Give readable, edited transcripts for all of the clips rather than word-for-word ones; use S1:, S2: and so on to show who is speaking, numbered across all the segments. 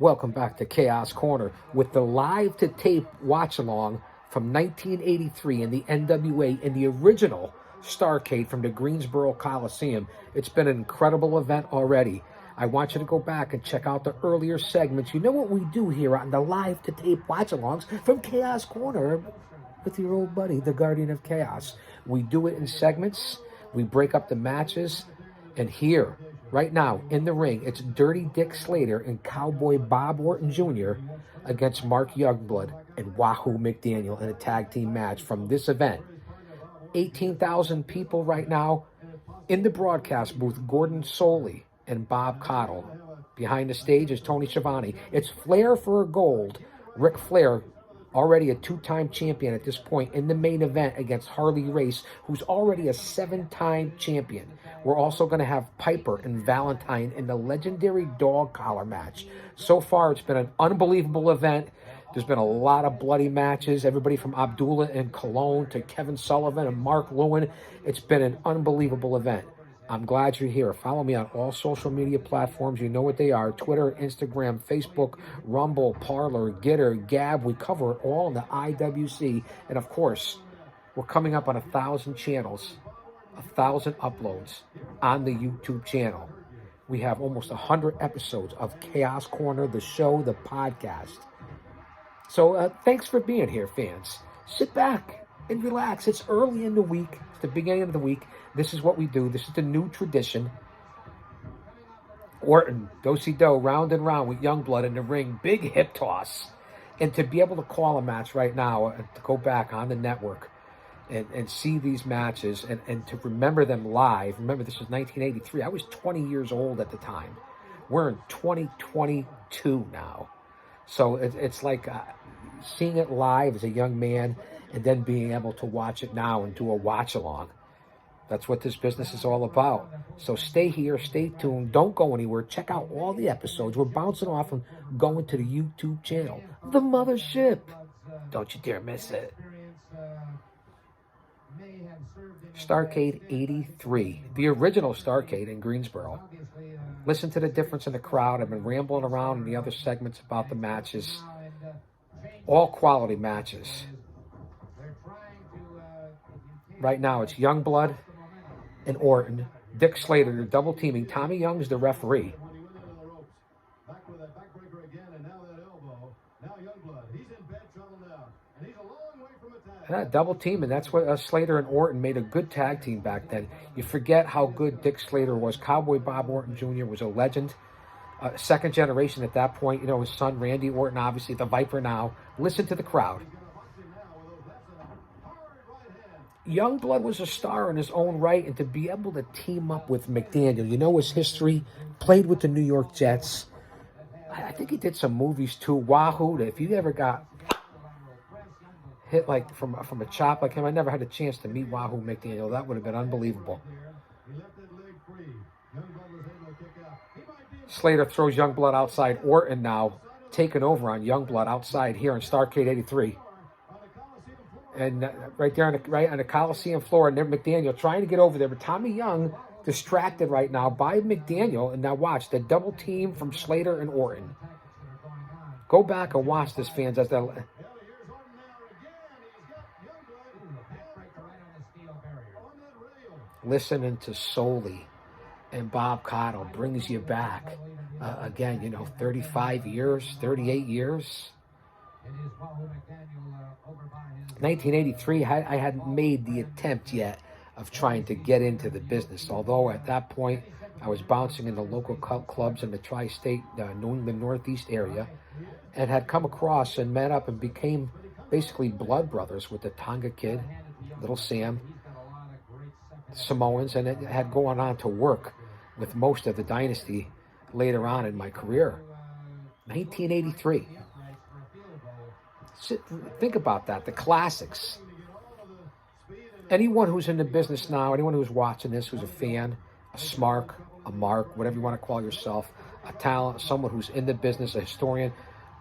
S1: Welcome back to Chaos Corner with the live-to-tape watch-along from 1983 in the NWA in the original Starrcade from the Greensboro Coliseum. It's been an incredible event already. I want you to go back and check out the earlier segments. You know what we do here on the live-to-tape watch-alongs from Chaos Corner with your old buddy, the Guardian of Chaos. We do it in segments. We break up the matches. And here, right now, in the ring, it's Dirty Dick Slater and Cowboy Bob Orton Jr. against Mark Youngblood and Wahoo McDaniel in a tag team match from this event. 18,000 people right now in the broadcast booth. Gordon Soley and Bob Cottle. Behind the stage is Tony Schiavone. It's Flair for a gold. Ric Flair, already a two-time champion at this point in the main event against Harley Race, who's already a 7-time champion. We're also going to have Piper and Valentine in the legendary dog collar match. So far, it's been an unbelievable event. There's been a lot of bloody matches. Everybody from Abdullah and Cologne to Kevin Sullivan and Mark Lewin. It's been an unbelievable event. I'm glad you're here. Follow me on all social media platforms. You know what they are. Twitter, Instagram, Facebook, Rumble, Parler, Gitter, Gab. We cover it all in the IWC. And, of course, we're coming up on 1,000 channels, 1,000 uploads on the YouTube channel. We have almost 100 episodes of Chaos Corner, the show, the podcast. So thanks for being here, fans. Sit back and relax. It's early in the week. It's the beginning of the week. This is what we do. This is the new tradition. Orton, do-si-do, round and round with Youngblood in the ring. Big hip toss. And to be able to call a match right now, to go back on the network and see these matches and to remember them live. Remember, this was 1983. I was 20 years old at the time. We're in 2022 now. So it's like seeing it live as a young man and then being able to watch it now and do a watch-along. That's what this business is all about. So stay here, stay tuned, don't go anywhere. Check out all the episodes. We're bouncing off and going to the YouTube channel, The Mothership. Don't you dare miss it. Starrcade 83, the original Starrcade in Greensboro. Listen to the difference in the crowd. I've been rambling around in the other segments about the matches. All quality matches. Right now, it's Youngblood and Orton. Dick Slater, they're double teaming. Tommy Young's the referee. And that double team, and that's what Slater and Orton made a good tag team back then. You forget how good Dick Slater was. Cowboy Bob Orton Jr. was a legend. Second generation at that point. You know, his son Randy Orton, obviously the Viper now. Listen to the crowd. Youngblood was a star in his own right, and to be able to team up with McDaniel, you know his history, played with the New York Jets. I think he did some movies too. Wahoo, if you ever got hit like from a chop like him, I never had a chance to meet Wahoo McDaniel. That would have been unbelievable. Slater throws Youngblood outside. Orton now taking over on Youngblood outside here in Starrcade 83. And right there on the Coliseum floor, and there McDaniel trying to get over there. But Tommy Young distracted right now by McDaniel. And now watch the double team from Slater and Orton. Go back and watch this, fans. As the listening to Soley and Bob Cottle brings you back. Again, you know, 35 years, 38 years. 1983, I hadn't made the attempt yet of trying to get into the business. Although at that point, I was bouncing in the local clubs in the tri-state, New England Northeast area, and had come across and met up and became basically blood brothers with the Tonga Kid, Little Sam, Samoans, and it had gone on to work with most of the dynasty later on in my career. 1983. Think about that, the classics. Anyone who's in the business now, anyone who's watching this, who's a fan, a smark, a mark, whatever you want to call yourself, a talent, someone who's in the business, a historian,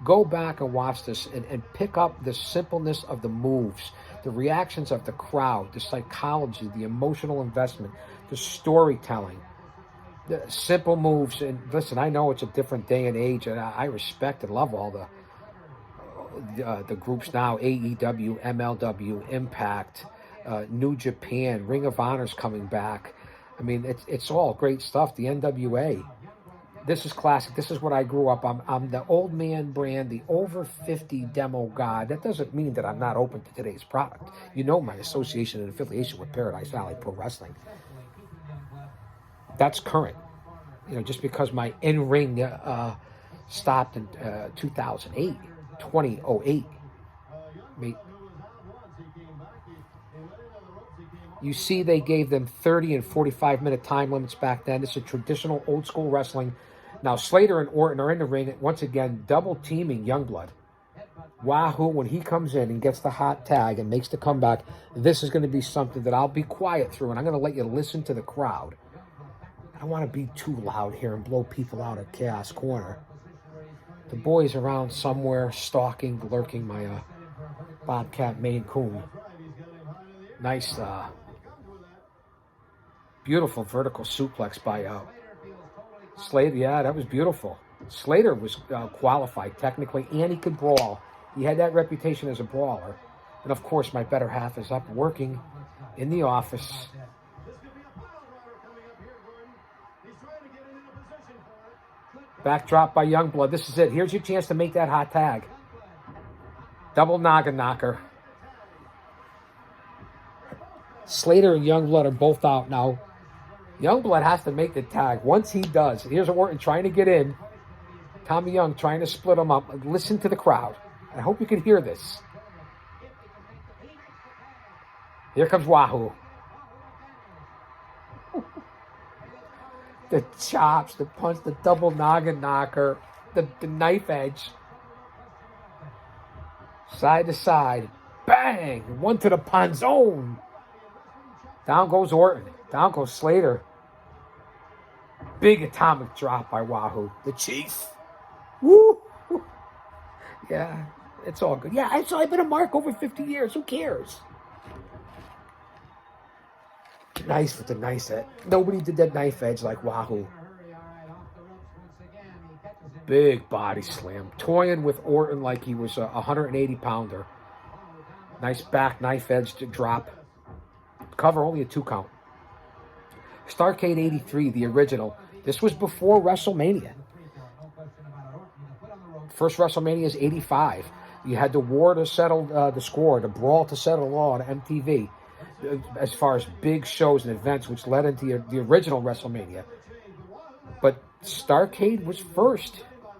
S1: go back and watch this and pick up the simpleness of the moves, the reactions of the crowd, the psychology, the emotional investment, the storytelling. The simple moves. And listen, I know it's a different day and age, and I respect and love all the groups now: AEW, MLW, Impact, New Japan, Ring of Honor's coming back. I mean, it's all great stuff. The NWA. This is classic. This is what I grew up. I'm the old man brand, the over 50 demo god. That doesn't mean that I'm not open to today's product. You know my association and affiliation with Paradise Valley Pro Wrestling. That's current. You know, just because my in-ring stopped in 2008, 2008. You see, they gave them 30 and 45-minute time limits back then. This is traditional old-school wrestling. Now, Slater and Orton are in the ring, once again, double-teaming Youngblood. Wahoo, when he comes in and gets the hot tag and makes the comeback, this is going to be something that I'll be quiet through, and I'm going to let you listen to the crowd. I don't want to be too loud here and blow people out at Chaos Corner. The boy's around somewhere, stalking, lurking my Bobcat Maine Coon. Nice, beautiful vertical suplex by Slater. Yeah, that was beautiful. Slater was qualified technically, and he could brawl. He had that reputation as a brawler. And of course, my better half is up working in the office. Backdrop by Youngblood. This is it. Here's your chance to make that hot tag. Double noggin knocker. Slater and Youngblood are both out now. Youngblood has to make the tag. Once he does, here's Orton trying to get in. Tommy Young trying to split them up. Listen to the crowd. I hope you can hear this. Here comes Wahoo. The chops, the punch, the double noggin knocker, the knife edge. Side to side. Bang! One to the pun zone. Down goes Orton. Down goes Slater. Big atomic drop by Wahoo. The Chief. Woo! Yeah, it's all good. Yeah, I've been a mark over 50 years. Who cares? Nice with the nice edge. Nobody did that knife edge like Wahoo. Big body slam. Toying with Orton like he was a 180-pounder. Nice back knife edge to drop. Cover only a 2 count. Starrcade 83, the original. This was before WrestleMania. First WrestleMania is 85. You had the war to settle the score, the brawl to settle the law on MTV. As far as big shows and events, which led into the original WrestleMania. But Starrcade was first.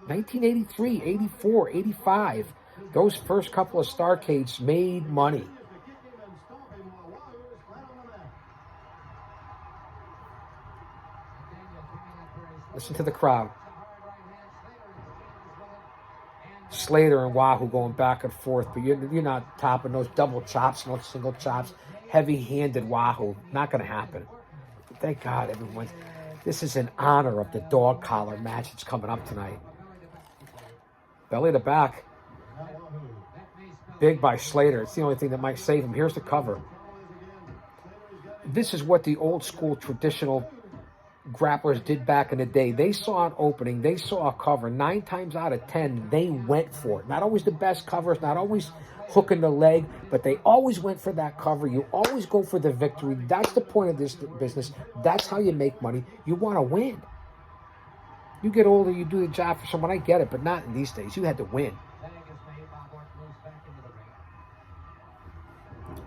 S1: 1983, 84, 85. Those first couple of Starrcades made money. Listen to the crowd. Slater and Wahoo going back and forth, but you're not topping those double chops, no single chops. Heavy-handed Wahoo. Not going to happen. But thank God, everyone. This is in honor of the dog collar match that's coming up tonight. Belly to back. Big by Slater. It's the only thing that might save him. Here's the cover. This is what the old school traditional grapplers did back in the day. They saw an opening. They saw a cover. 9 times out of 10, they went for it. Not always the best covers, not always hooking the leg, but they always went for that cover. You always go for the victory. That's the point of this business. That's how you make money. You want to win. You get older, you do the job for someone. I get it, but not in these days. You had to win.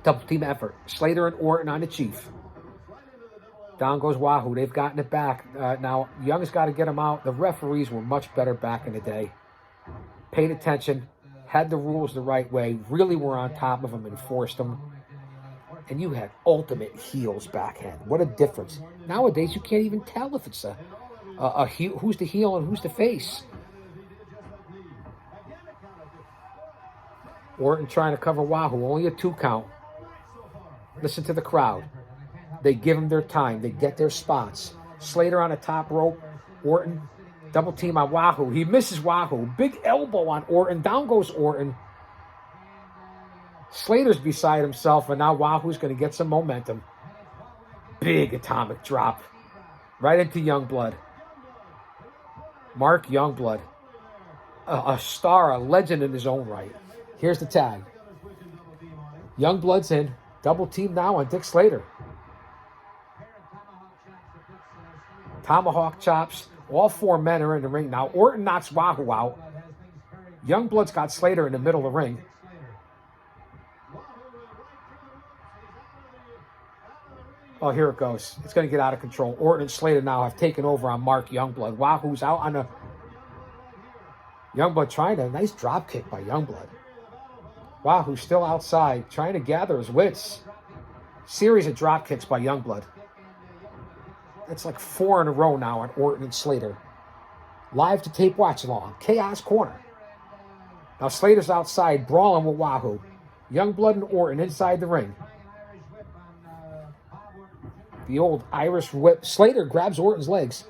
S1: Double team effort. Slater and Orton on the Chief. Down goes Wahoo. They've gotten it back. Now, Young's got to get him out. The referees were much better back in the day. Paid attention. Had the rules the right way. Really were on top of them. Enforced them. And you had ultimate heels backhand. What a difference. Nowadays, you can't even tell if it's a heel, who's the heel and who's the face. Orton trying to cover Wahoo. Only a 2 count. Listen to the crowd. They give him their time. They get their spots. Slater on the top rope. Orton, double team on Wahoo. He misses Wahoo. Big elbow on Orton. Down goes Orton. Slater's beside himself, and now Wahoo's going to get some momentum. Big atomic drop. Right into Youngblood. Mark Youngblood. A star, a legend in his own right. Here's the tag. Youngblood's in. Double team now on Dick Slater. Tomahawk chops. All four men are in the ring now. Orton knocks Wahoo out. Youngblood's got Slater in the middle of the ring. Oh, here it goes. It's going to get out of control. Orton and Slater now have taken over on Mark Youngblood. Wahoo's out on the... Youngblood trying a nice drop kick by Youngblood. Wahoo's still outside, trying to gather his wits. Series of drop kicks by Youngblood. It's like 4 in a row now on Orton and Slater. Live to tape watch along. Chaos Corner. Now Slater's outside, brawling with Wahoo. Youngblood and Orton inside the ring. The old Irish whip. Slater grabs Orton's legs.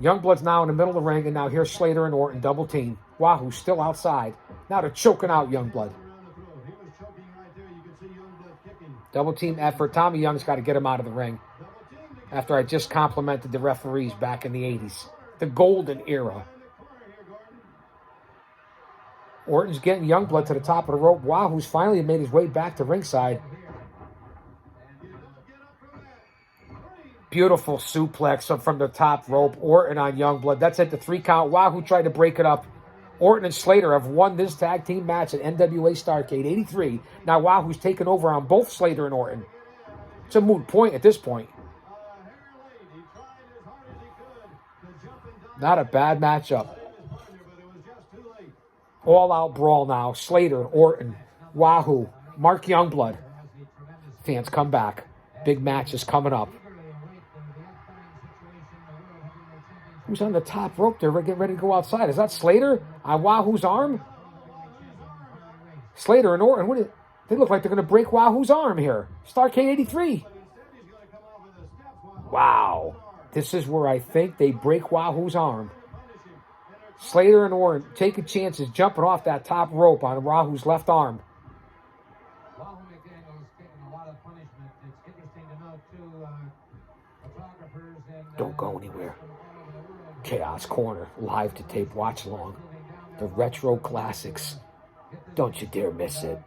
S1: Youngblood's now in the middle of the ring, and now here's Slater and Orton double team. Wahoo's still outside. Now they're choking out Youngblood. Double team effort. Tommy Young's got to get him out of the ring. After I just complimented the referees back in the 80s. The golden era. Orton's getting Youngblood to the top of the rope. Wahoo's finally made his way back to ringside. Beautiful suplex from the top rope. Orton on Youngblood. That's at the 3 count. Wahoo tried to break it up. Orton and Slater have won this tag team match at NWA Starrcade 83. Now Wahoo's taken over on both Slater and Orton. It's a moot point at this point. Not a bad matchup. All-out brawl now. Slater, Orton, Wahoo, Mark Youngblood. Fans come back. Big match is coming up. Who's on the top rope there? We're getting ready to go outside. Is that Slater on Wahoo's arm? Slater and Orton. They look like they're going to break Wahoo's arm here. Starrcade 83. Wow. This is where I think they break Wahoo's arm. Slater and Orton taking chances, jumping off that top rope on Wahoo's left arm. Don't go anywhere. Chaos Corner, live to tape watch along. The retro classics. Don't you dare miss it.